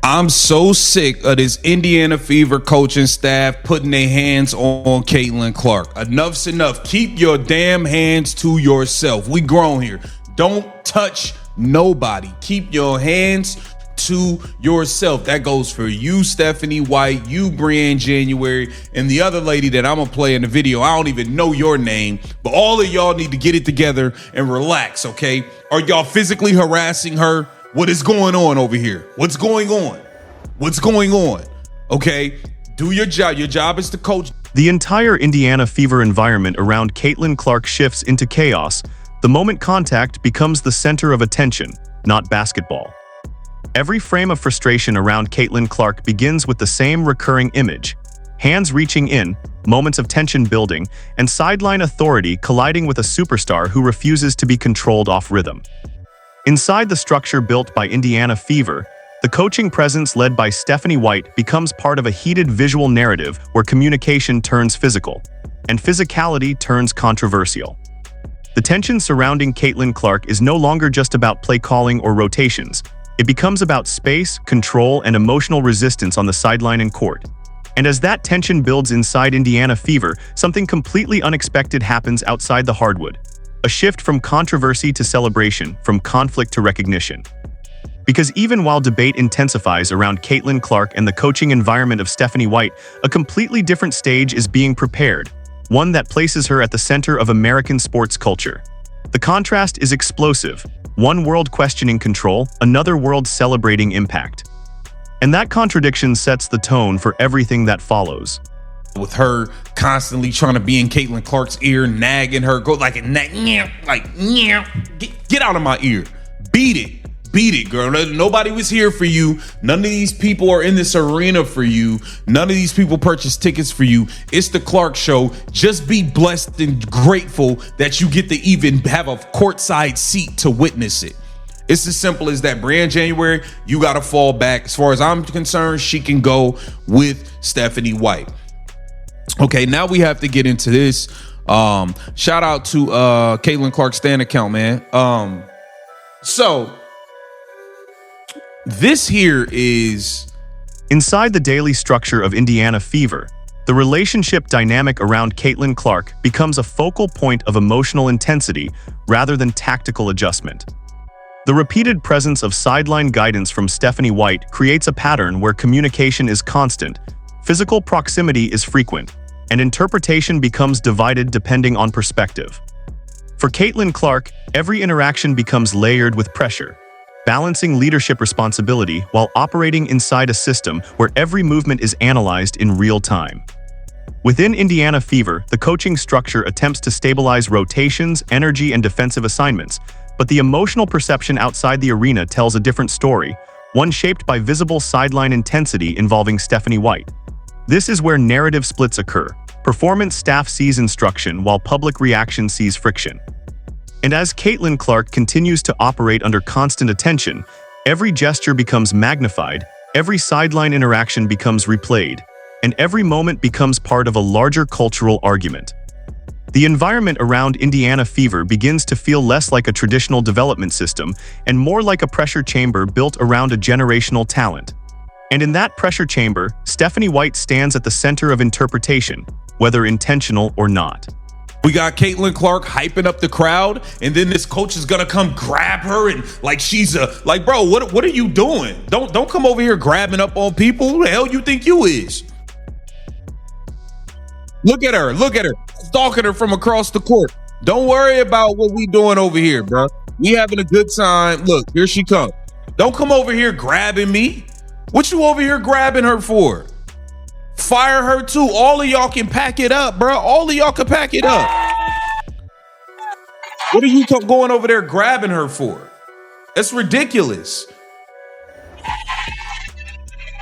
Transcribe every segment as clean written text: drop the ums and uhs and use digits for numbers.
I'm so sick of this Indiana Fever coaching staff putting their hands on Caitlin Clark. Enough's enough. Keep your damn hands to yourself. We grown here. Don't touch nobody. Keep your hands to yourself. That goes for you, Stephanie White, you, Brianne January, and the other lady that I'm gonna play in the video. I don't even know your name, but all of y'all need to get it together and relax, okay? Are y'all physically harassing her? What is going on over here? What's going on? What's going on? Okay, do your job. Your job is to coach. The entire Indiana Fever environment around Caitlin Clark shifts into chaos the moment contact becomes the center of attention, not basketball. Every frame of frustration around Caitlin Clark begins with the same recurring image: hands reaching in, moments of tension building, and sideline authority colliding with a superstar who refuses to be controlled off rhythm. Inside the structure built by Indiana Fever, the coaching presence led by Stephanie White becomes part of a heated visual narrative where communication turns physical, and physicality turns controversial. The tension surrounding Caitlin Clark is no longer just about play calling or rotations. It becomes about space, control, and emotional resistance on the sideline and court. And as that tension builds inside Indiana Fever, something completely unexpected happens outside the hardwood. A shift from controversy to celebration, from conflict to recognition. Because even while debate intensifies around Caitlin Clark and the coaching environment of Stephanie White, a completely different stage is being prepared, one that places her at the center of American sports culture. The contrast is explosive, one world questioning control, another world celebrating impact. And that contradiction sets the tone for everything that follows. With her constantly trying to be in Caitlin Clark's ear, nagging her, go like a nag, get out of my ear. Beat it, girl. Nobody was here for you. None of these people are in this arena for you. None of these people purchased tickets for you. It's the Clark Show. Just be blessed and grateful that you get to even have a courtside seat to witness it. It's as simple as that. Brianne January, you got to fall back. As far as I'm concerned, she can go with Stephanie White. Okay, now we have to get into this. Shout out to Caitlin Clark's Stan account, man. So this here is inside the daily structure of Indiana Fever. The relationship dynamic around Caitlin Clark becomes a focal point of emotional intensity rather than tactical adjustment. The repeated presence of sideline guidance from Stephanie White creates a pattern where communication is constant, physical proximity is frequent, and interpretation becomes divided depending on perspective. For Caitlin Clark, every interaction becomes layered with pressure, balancing leadership responsibility while operating inside a system where every movement is analyzed in real time. Within Indiana Fever, the coaching structure attempts to stabilize rotations, energy, and defensive assignments, but the emotional perception outside the arena tells a different story, one shaped by visible sideline intensity involving Stephanie White. This is where narrative splits occur. Performance staff sees instruction while public reaction sees friction. And as Caitlin Clark continues to operate under constant attention, every gesture becomes magnified, every sideline interaction becomes replayed, and every moment becomes part of a larger cultural argument. The environment around Indiana Fever begins to feel less like a traditional development system and more like a pressure chamber built around a generational talent. And in that pressure chamber, Stephanie White stands at the center of interpretation, whether intentional or not. We got Caitlin Clark hyping up the crowd, and then this coach is gonna come grab her and like she's bro, what are you doing? Don't come over here grabbing up on people. Who the hell you think you is? Look at her, stalking her from across the court. Don't worry about what we doing over here, bro. We having a good time. Look, here she comes. Don't come over here grabbing me. What you over here grabbing her for? Fire her too. All of y'all can pack it up, bro. All of y'all can pack it up. What are you going over there grabbing her for? That's ridiculous.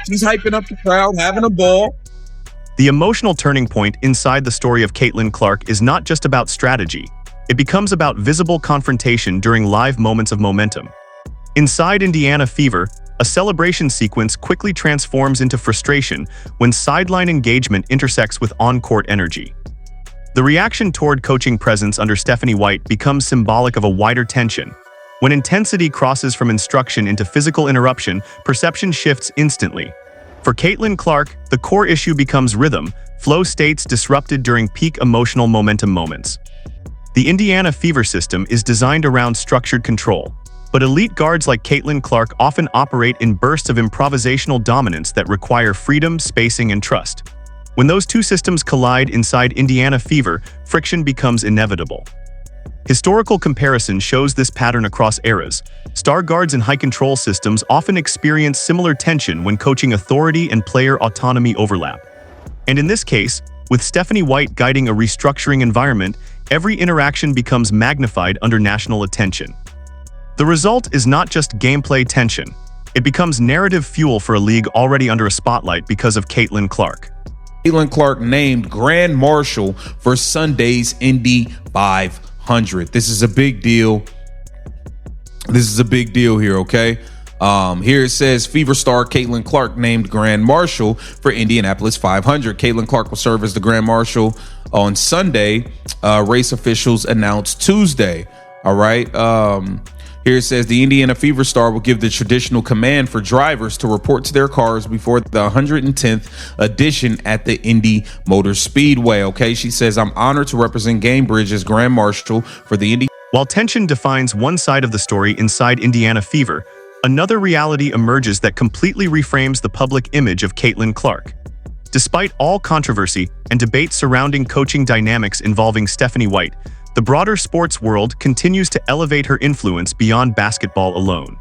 She's hyping up the crowd, having a ball. The emotional turning point inside the story of Caitlin Clark is not just about strategy. It becomes about visible confrontation during live moments of momentum. Inside Indiana Fever, a celebration sequence quickly transforms into frustration when sideline engagement intersects with on-court energy. The reaction toward coaching presence under Stephanie White becomes symbolic of a wider tension, When intensity crosses from instruction into physical interruption, perception shifts instantly. For Caitlin Clark, the core issue becomes rhythm, flow states disrupted during peak emotional momentum moments. The Indiana Fever system is designed around structured control, but elite guards like Caitlin Clark often operate in bursts of improvisational dominance that require freedom, spacing, and trust. When those two systems collide inside Indiana Fever, friction becomes inevitable. Historical comparison shows this pattern across eras. Star guards in high-control systems often experience similar tension when coaching authority and player autonomy overlap. And in this case, with Stephanie White guiding a restructuring environment, every interaction becomes magnified under national attention. The result is not just gameplay tension. It becomes narrative fuel for a league already under a spotlight because of Caitlin Clark. Caitlin Clark named Grand Marshal for Sunday's Indy 500. This is a big deal. This is a big deal here, okay? Here it says Fever star Caitlin Clark named Grand Marshal for Indianapolis 500. Caitlin Clark will serve as the Grand Marshal on Sunday. Race officials announced Tuesday. All right. Here it says the Indiana Fever star will give the traditional command for drivers to report to their cars before the 110th edition at the Indy Motor Speedway. Okay, she says, I'm honored to represent Gamebridge as Grand Marshal for the Indy. While tension defines one side of the story inside Indiana Fever, another reality emerges that completely reframes the public image of Caitlin Clark. Despite all controversy and debate surrounding coaching dynamics involving Stephanie White, the broader sports world continues to elevate her influence beyond basketball alone.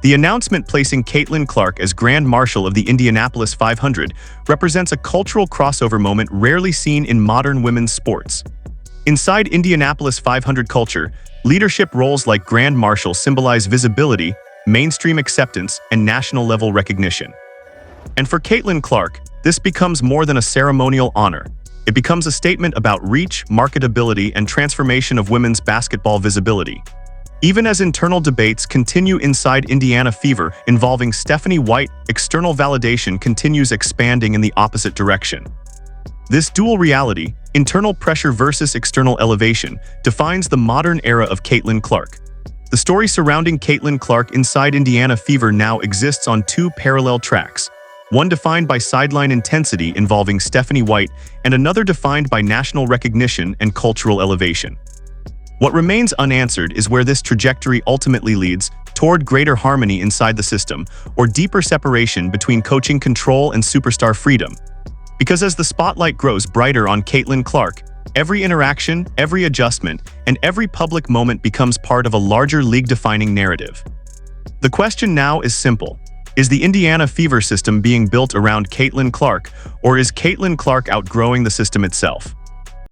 The announcement placing Caitlin Clark as Grand Marshal of the Indianapolis 500 represents a cultural crossover moment rarely seen in modern women's sports. Inside Indianapolis 500 culture, leadership roles like Grand Marshal symbolize visibility, mainstream acceptance, and national-level recognition. And for Caitlin Clark, this becomes more than a ceremonial honor. It becomes a statement about reach, marketability, and transformation of women's basketball visibility. Even as internal debates continue inside Indiana Fever involving Stephanie White, external validation continues expanding in the opposite direction. This dual reality, internal pressure versus external elevation, defines the modern era of Caitlin Clark. The story surrounding Caitlin Clark inside Indiana Fever now exists on two parallel tracks. One defined by sideline intensity involving Stephanie White, and another defined by national recognition and cultural elevation. What remains unanswered is where this trajectory ultimately leads, toward greater harmony inside the system, or deeper separation between coaching control and superstar freedom. Because as the spotlight grows brighter on Caitlin Clark, every interaction, every adjustment, and every public moment becomes part of a larger league-defining narrative. The question now is simple. Is the Indiana Fever system being built around Caitlin Clark, or is Caitlin Clark outgrowing the system itself?